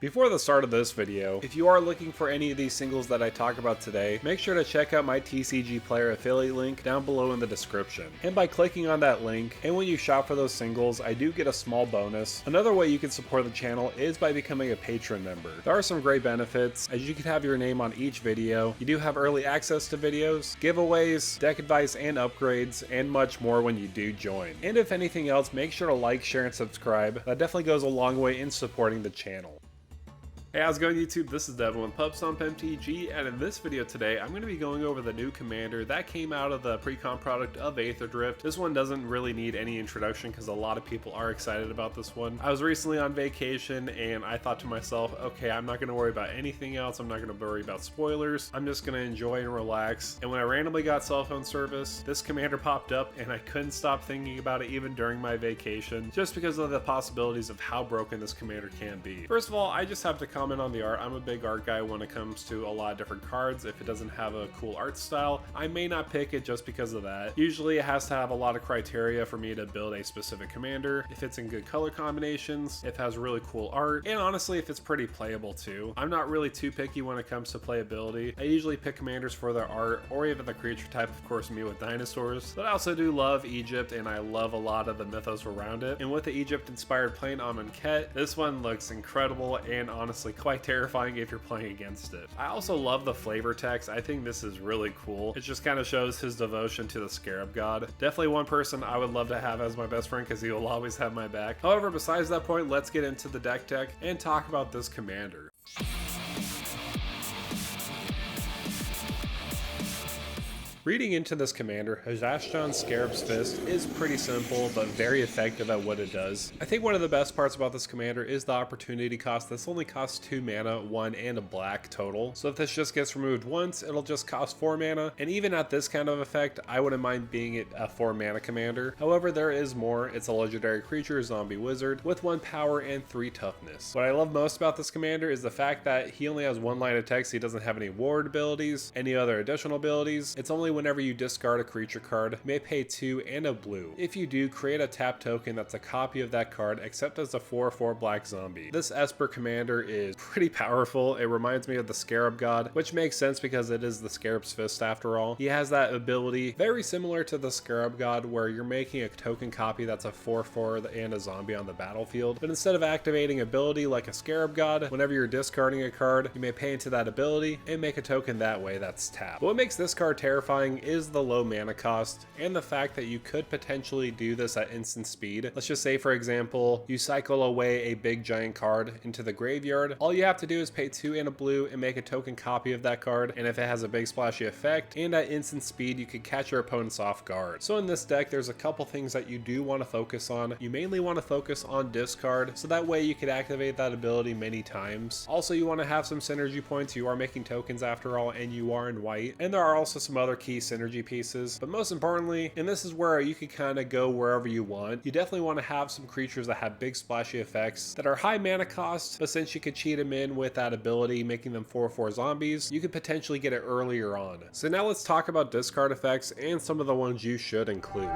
Before the start of this video, if you are looking for any of these singles that I talk about today, make sure to check out my TCG Player affiliate link down below in the description. And by clicking on that link, and when you shop for those singles, I do get a small bonus. Another way you can support the channel is by becoming a patron member. There are some great benefits, as you can have your name on each video, you do have early access to videos, giveaways, deck advice and upgrades, and much more when you do join. And if anything else, make sure to like, share, and subscribe. That definitely goes a long way in supporting the channel. Hey, how's it going YouTube? This is Devin with PubStomp MTG, and in this video today, I'm going to be going over the new commander that came out of the pre-con product of Aether Drift. This one doesn't really need any introduction because a lot of people are excited about this one. I was recently on vacation and I thought to myself, okay, I'm not going to worry about anything else. I'm not going to worry about spoilers. I'm just going to enjoy and relax. And when I randomly got cell phone service, this commander popped up and I couldn't stop thinking about it even during my vacation, just because of the possibilities of how broken this commander can be. First of all, I just have to comment on the art. I'm a big art guy when it comes to a lot of different cards. If it doesn't have a cool art style, I may not pick it just because of that. Usually it has to have a lot of criteria for me to build a specific commander. If it's in good color combinations, if it has really cool art, and honestly if it's pretty playable too. I'm not really too picky when it comes to playability. I usually pick commanders for their art or even the creature type, of course me with dinosaurs, but I also do love Egypt and I love a lot of the mythos around it. And with the Egypt inspired plane Amonkhet, this one looks incredible and honestly quite terrifying if you're playing against it. I also love the flavor text. I think this is really cool. It just kind of shows his devotion to the Scarab god. Definitely one person I would love to have as my best friend because he will always have my back. However, besides that point, let's get into the deck tech and talk about this commander. Reading into this commander, Hashaton Scarab's Fist is pretty simple but very effective at what it does. I think one of the best parts about this commander is the opportunity cost. This only costs 2 mana, 1 and a black total. So if this just gets removed once, it'll just cost 4 mana. And even at this kind of effect, I wouldn't mind being it a 4 mana commander. However, there is more. It's a legendary creature, zombie wizard, with 1 power and 3 toughness. What I love most about this commander is the fact that he only has 1 line of text. He doesn't have any ward abilities, any other additional abilities. It's only whenever you discard a creature card, you may pay 2 and a blue. If you do, create a tap token that's a copy of that card except as a 4/4 black zombie. This Esper commander is pretty powerful. It reminds me of the Scarab god, which makes sense because it is the Scarab's Fist after all. He has that ability very similar to the Scarab god where you're making a token copy that's a 4/4 and a zombie on the battlefield, but instead of activating ability like a Scarab god, whenever you're discarding a card, you may pay into that ability and make a token that way that's tapped. But what makes this card terrifying is the low mana cost and the fact that you could potentially do this at instant speed. Let's just say, for example, you cycle away a big giant card into the graveyard. All you have to do is pay 2 and a blue and make a token copy of that card, and if it has a big splashy effect and at instant speed, you could catch your opponents off guard. So in this deck, there's a couple things that you do want to focus on. You mainly want to focus on discard, so that way you could activate that ability many times. Also, you want to have some synergy points. You are making tokens after all, and you are in white, and there are also some other key synergy pieces, but most importantly, and this is where you can kind of go wherever you want, you definitely want to have some creatures that have big splashy effects that are high mana cost, but since you could cheat them in with that ability making them 4/4 zombies, you could potentially get it earlier on. So now let's talk about discard effects and some of the ones you should include.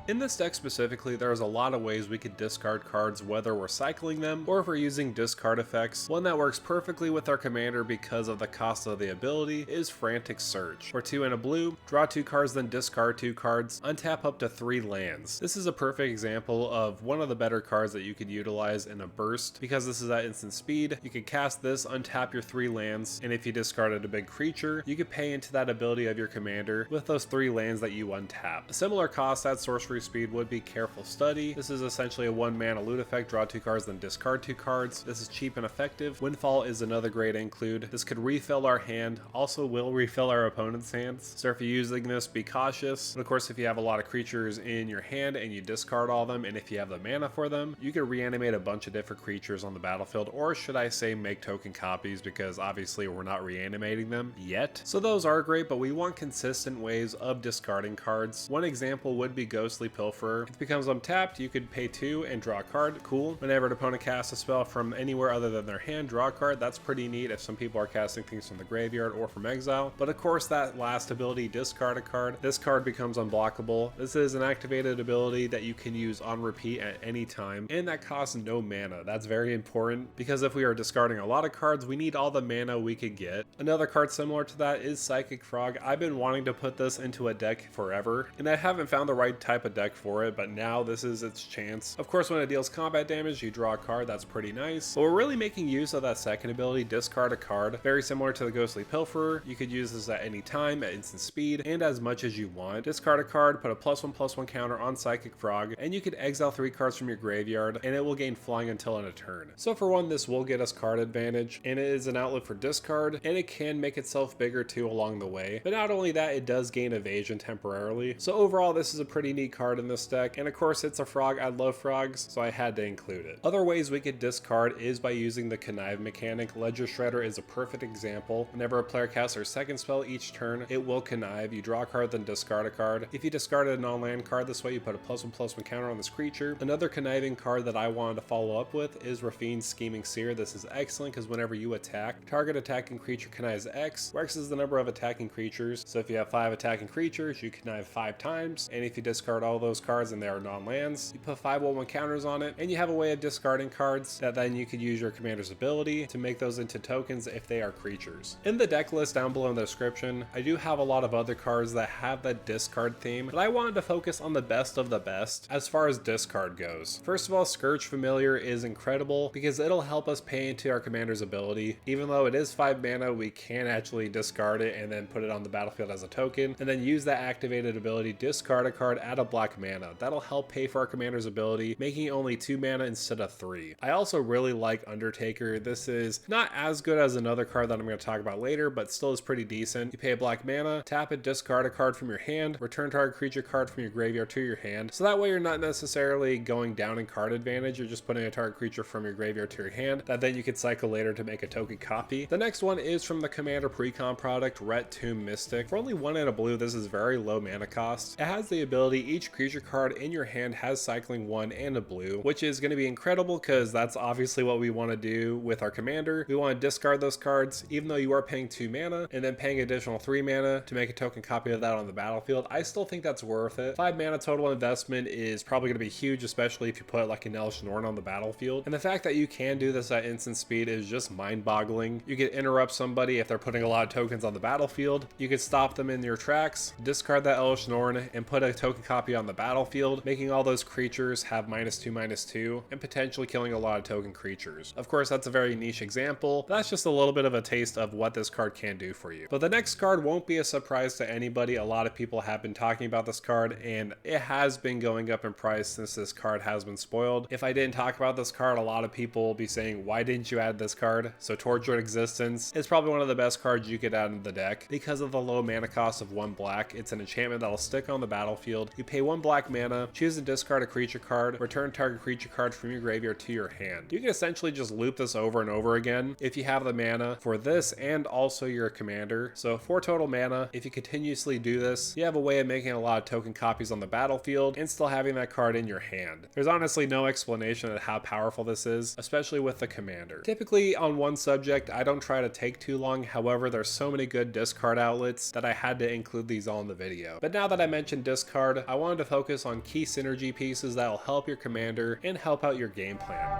In this deck specifically, there's a lot of ways we could discard cards, whether we're cycling them or if we're using discard effects. One that works perfectly with our commander because of the cost of the ability is Frantic Search. For 2 and a blue, draw 2 cards, then discard 2 cards, untap up to 3 lands. This is a perfect example of one of the better cards that you could utilize in a burst because this is at instant speed. You could cast this, untap your 3 lands, and if you discarded a big creature, you could pay into that ability of your commander with those 3 lands that you untap. A similar cost at sorcery speed would be Careful Study. This is essentially a 1 mana loot effect, draw 2 cards then discard 2 cards. This is cheap and effective. Windfall is another great include. This could refill our hand, also will refill our opponent's hands, so if you're using this, be cautious. And of course, if you have a lot of creatures in your hand and you discard all of them, and if you have the mana for them, you can reanimate a bunch of different creatures on the battlefield, or should I say make token copies, because obviously we're not reanimating them yet. So those are great, but we want consistent ways of discarding cards. One example would be Ghostly Ghostly Pilferer. If it becomes untapped, you could pay 2 and draw a card. Cool. Whenever an opponent casts a spell from anywhere other than their hand, draw a card. That's pretty neat if some people are casting things from the graveyard or from exile. But of course, that last ability, discard a card. This card becomes unblockable. This is an activated ability that you can use on repeat at any time, and that costs no mana. That's very important because if we are discarding a lot of cards, we need all the mana we could get. Another card similar to that is Psychic Frog. I've been wanting to put this into a deck forever, and I haven't found the right type of deck for it, but now this is its chance. Of course, when it deals combat damage, you draw a card. That's pretty nice. But we're really making use of that second ability, discard a card. Very similar to the Ghostly Pilferer. You could use this at any time, at instant speed, and as much as you want. Discard a card, put a +1/+1 counter on Psychic Frog, and you could exile 3 cards from your graveyard, and it will gain flying until end of turn. So for one, this will get us card advantage, and it is an outlet for discard, and it can make itself bigger too along the way. But not only that, it does gain evasion temporarily. So overall, this is a pretty neat card in this deck, and of course it's a frog. I love frogs, so I had to include it. Other ways we could discard is by using the connive mechanic. Ledger Shredder is a perfect example. Whenever a player casts their second spell each turn, it will connive. You draw a card, then discard a card. If you discarded a non-land card this way, you put a +1/+1 counter on this creature. Another conniving card that I wanted to follow up with is Rafine's Scheming Seer. This is excellent because whenever you attack, target attacking creature connives X, where X is the number of attacking creatures. So if you have 5 attacking creatures, you connive 5 times, and if you discard all those cards and they are non-lands, you put 5/1/1 counters on it, and you have a way of discarding cards that then you could use your commander's ability to make those into tokens if they are creatures. In the deck list down below in the description, I do have a lot of other cards that have that discard theme, but I wanted to focus on the best of the best as far as discard goes. First of all, Scourge Familiar is incredible because it'll help us pay into our commander's ability. Even though it is 5 mana, we can actually discard it and then put it on the battlefield as a token, and then use that activated ability, discard a card, add a black mana. That'll help pay for our commander's ability, making it only 2 mana instead of 3. I also really like Undertaker. This is not as good as another card that I'm going to talk about later, but still is pretty decent. You pay a black mana, tap it, discard a card from your hand, return target creature card from your graveyard to your hand. So that way you're not necessarily going down in card advantage, you're just putting a target creature from your graveyard to your hand that then you could cycle later to make a token copy. The next one is from the Commander Precon product, Ret Tomb Mystic. For only 1 and a blue, this is very low mana cost. It has the ability each creature card in your hand has cycling 1 and a blue, which is going to be incredible because that's obviously what we want to do with our commander. We want to discard those cards even though you are paying 2 mana and then paying additional 3 mana to make a token copy of that on the battlefield. I still think that's worth it. 5 mana total investment is probably going to be huge, especially if you put like an Elesh Norn on the battlefield. And the fact that you can do this at instant speed is just mind-boggling. You could interrupt somebody if they're putting a lot of tokens on the battlefield. You could stop them in your tracks, discard that Elesh Norn, and put a token copy on the battlefield, making all those creatures have -2/-2, and potentially killing a lot of token creatures. Of course, that's a very niche example. That's just a little bit of a taste of what this card can do for you. But the next card won't be a surprise to anybody. A lot of people have been talking about this card, and it has been going up in price since this card has been spoiled. If I didn't talk about this card, a lot of people will be saying, why didn't you add this card? So Tortured Existence is probably one of the best cards you could add in the deck because of the low mana cost of 1 black. It's an enchantment that'll stick on the battlefield. You pay 1 black mana, choose to discard a creature card, return target creature card from your graveyard to your hand. You can essentially just loop this over and over again if you have the mana for this and also your commander. So 4 total mana. If you continuously do this, you have a way of making a lot of token copies on the battlefield and still having that card in your hand. There's honestly no explanation of how powerful this is, especially with the commander. Typically on one subject, I don't try to take too long. However, there's so many good discard outlets that I had to include these all in the video. But now that I mentioned discard, I wanted to focus on key synergy pieces that will help your commander and help out your game plan.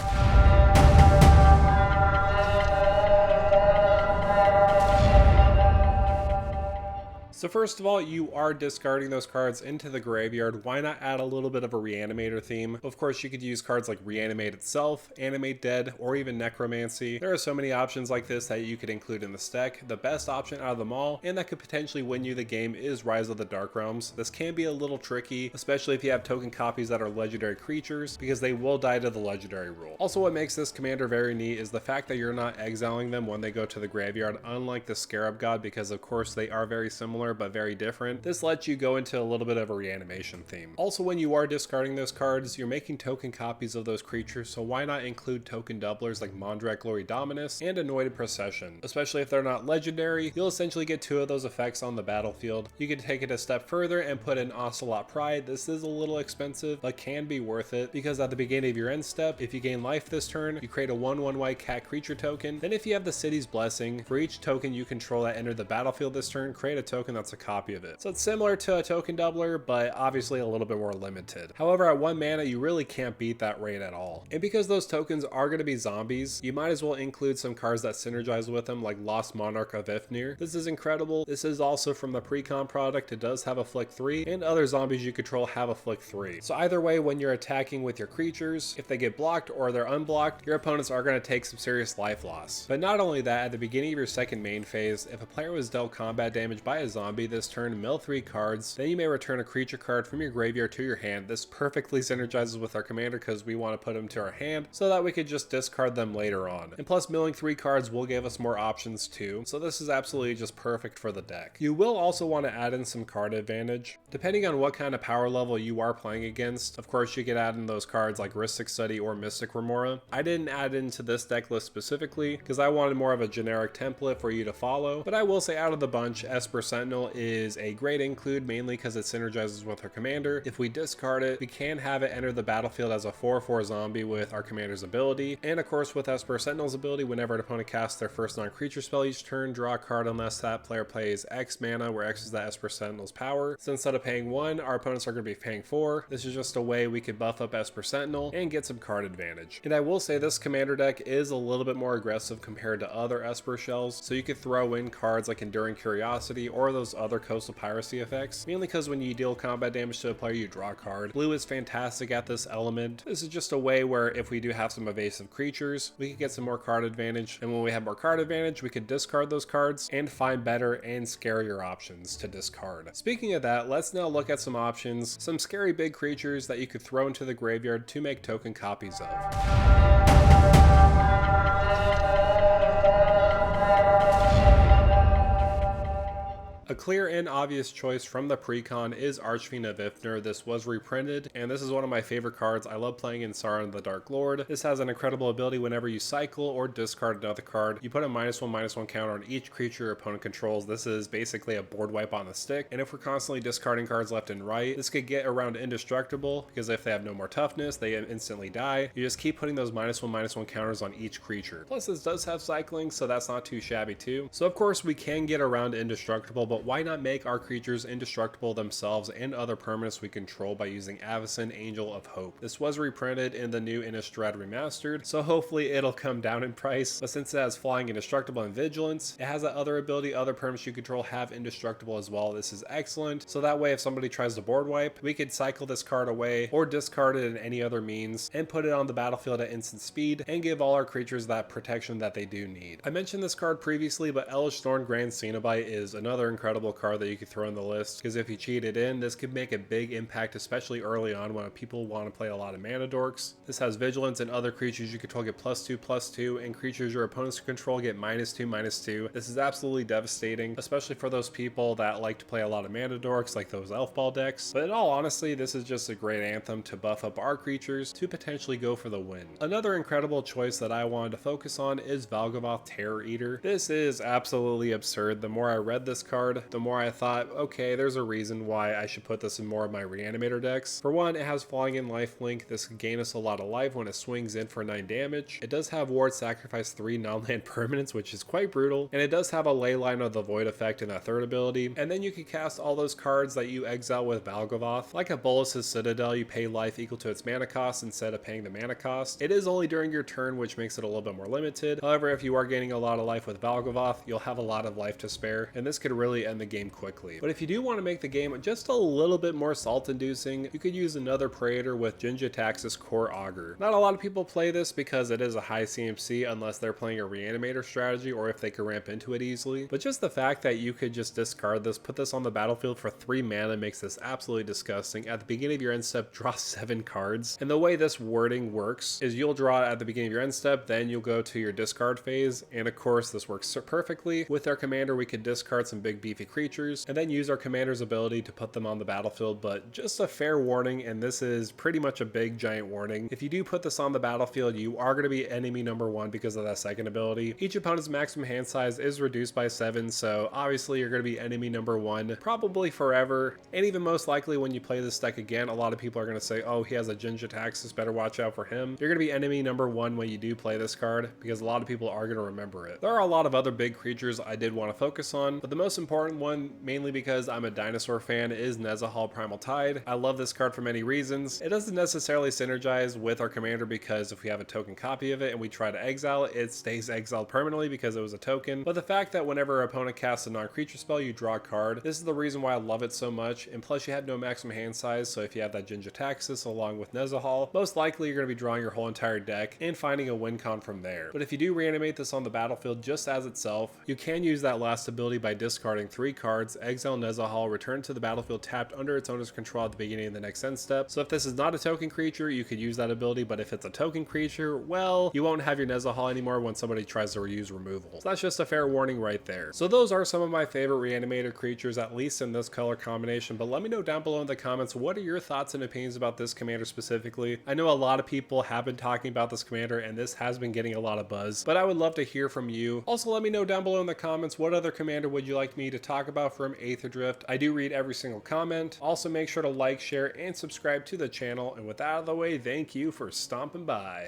So first of all, you are discarding those cards into the graveyard. Why not add a little bit of a Reanimator theme? Of course, you could use cards like Reanimate itself, Animate Dead, or even Necromancy. There are so many options like this that you could include in this deck. The best option out of them all, and that could potentially win you the game, is Rise of the Dark Realms. This can be a little tricky, especially if you have token copies that are legendary creatures, because they will die to the legendary rule. Also, what makes this commander very neat is the fact that you're not exiling them when they go to the graveyard, unlike the Scarab God, because of course they are very similar. similar but very different. This lets you go into a little bit of a reanimation theme. Also, when you are discarding those cards, you're making token copies of those creatures, so why not include token doublers like Mondrak Glory Dominus and Anointed Procession? Especially if they're not legendary, you'll essentially get 2 of those effects on the battlefield. You can take it a step further and put in Ocelot Pride. This is a little expensive, but can be worth it, because at the beginning of your end step, if you gain life this turn, you create a 1/1 white cat creature token. Then if you have the City's Blessing, for each token you control that entered the battlefield this turn, create a token that's a copy of it. So it's similar to a token doubler, but obviously a little bit more limited. However, at 1 mana, you really can't beat that rate at all. And because those tokens are going to be zombies, you might as well include some cards that synergize with them, like Lost Monarch of Ifnir. This is incredible. This is also from the pre-con product. It does have a flick 3, and other zombies you control have a flick 3. So either way, when you're attacking with your creatures, if they get blocked or they're unblocked, your opponents are going to take some serious life loss. But not only that, at the beginning of your second main phase, if a player was dealt combat damage by a zombie this turn, mill 3 cards, then you may return a creature card from your graveyard to your hand. This perfectly synergizes with our commander because we want to put them to our hand so that we could just discard them later on. And plus, milling 3 cards will give us more options too, so this is absolutely just perfect for the deck. You will also want to add in some card advantage. Depending on what kind of power level you are playing against, of course you could add in those cards like Rhystic Study or Mystic Remora. I didn't add into this deck list specifically because I wanted more of a generic template for you to follow, but I will say out of the bunch, Esper Sentinel is a great include, mainly because it synergizes with our commander. If we discard it, we can have it enter the battlefield as a 4/4 zombie with our commander's ability, and of course with Esper Sentinel's ability, whenever an opponent casts their first non-creature spell each turn, draw a card unless that player plays X mana, where X is the Esper Sentinel's power. So instead of paying 1, our opponents are going to be paying 4. This is just a way we could buff up Esper Sentinel and get some card advantage. And I will say this commander deck is a little bit more aggressive compared to other Esper shells, so you could throw in cards like Enduring Curiosity or those other Coastal Piracy effects, mainly because when you deal combat damage to a player, you draw a card. Blue is fantastic at this element. This is just a way where if we do have some evasive creatures, we could get some more card advantage, and when we have more card advantage, we could discard those cards and find better and scarier options to discard. Speaking of that, let's now look at some options, some scary big creatures that you could throw into the graveyard to make token copies of. A clear and obvious choice from the pre-con is Archfiend of Ifnir. This was reprinted, and this is one of my favorite cards. I love playing in Sauron the Dark Lord. This has an incredible ability. Whenever you cycle or discard another card, you put a -1/-1 counter on each creature your opponent controls. This is basically a board wipe on the stick, and if we're constantly discarding cards left and right, this could get around indestructible, because if they have no more toughness, they instantly die. You just keep putting those -1/-1 counters on each creature. Plus, this does have cycling, so that's not too shabby too. So of course, we can get around indestructible, but why not make our creatures indestructible themselves and other permanents we control by using Avacyn, Angel of Hope? This was reprinted in the new Innistrad Remastered, so hopefully it'll come down in price, but since it has Flying, Indestructible, and Vigilance, it has that other ability other permanents you control have indestructible as well. This is excellent, so that way if somebody tries to board wipe, we could cycle this card away or discard it in any other means and put it on the battlefield at instant speed and give all our creatures that protection that they do need. I mentioned this card previously, but Elvish Thorn Grand Cenobite is another incredible card that you could throw in the list, because if you cheat it in, this could make a big impact, especially early on when people want to play a lot of mana dorks. This has Vigilance, and other creatures you control get +2/+2, and creatures your opponents control get -2/-2. This is absolutely devastating, especially for those people that like to play a lot of mana dorks, like those elf ball decks. But in all honesty, this is just a great anthem to buff up our creatures to potentially go for the win. Another incredible choice that I wanted to focus on is Valgavoth Terror Eater. This is absolutely absurd. The more I read this card, the more I thought, okay, there's a reason why I should put this in more of my Reanimator decks. For one, it has Flying in Lifelink. This can gain us a lot of life when it swings in for 9 damage. It does have Ward Sacrifice 3 non-land permanents, which is quite brutal, and it does have a Leyline of the Void effect in that third ability. And then you can cast all those cards that you exile with Valgavoth. Like a Bolas's Citadel, you pay life equal to its mana cost instead of paying the mana cost. It is only during your turn, which makes it a little bit more limited. However, if you are gaining a lot of life with Valgavoth, you'll have a lot of life to spare, and this could really end the game quickly. But if you do want to make the game just a little bit more salt-inducing, you could use another Praetor with Jin-Gitaxias Core Augur. Not a lot of people play this because it is a high CMC unless they're playing a Reanimator strategy or if they can ramp into it easily. But just the fact that you could just discard this, put this on the battlefield for 3 mana makes this absolutely disgusting. At the beginning of your end step, draw 7 cards. And the way this wording works is you'll draw it at the beginning of your end step, then you'll go to your discard phase, and of course this works perfectly. With our commander, we could discard some big beefy beefy creatures, and then use our commander's ability to put them on the battlefield. But just a fair warning, and this is pretty much a big giant warning, if you do put this on the battlefield, you are going to be enemy number 1 because of that second ability. Each opponent's maximum hand size is reduced by 7, so obviously you're going to be enemy number 1 probably forever, and even most likely when you play this deck again, a lot of people are going to say, oh, he has a Jin-Jitaxis, better watch out for him. You're going to be enemy number 1 when you do play this card, because a lot of people are going to remember it. There are a lot of other big creatures I did want to focus on, but the most important one, mainly because I'm a dinosaur fan, is Nezahal Primal Tide. I love this card for many reasons. It doesn't necessarily synergize with our commander, because if we have a token copy of it and we try to exile it, it stays exiled permanently because it was a token. But the fact that whenever our opponent casts a non-creature spell, you draw a card, this is the reason why I love it so much. And plus you have no maximum hand size, so if you have that Jin-Jitaxis along with Nezahal, most likely you're going to be drawing your whole entire deck and finding a win con from there. But if you do reanimate this on the battlefield just as itself, you can use that last ability by discarding 3 cards, exile Nezahal, return to the battlefield tapped under its owner's control at the beginning of the next end step. So if this is not a token creature, you could use that ability, but if it's a token creature, well, you won't have your Nezahal anymore when somebody tries to reuse removal. So that's just a fair warning right there. So those are some of my favorite reanimator creatures, at least in this color combination, but let me know down below in the comments, what are your thoughts and opinions about this commander specifically? I know a lot of people have been talking about this commander, and this has been getting a lot of buzz, but I would love to hear from you. Also, let me know down below in the comments, what other commander would you like me to talk about from Aether Drift? I do read every single comment. Also, make sure to like, share, and subscribe to the channel, and with that out of the way, thank you for stomping by.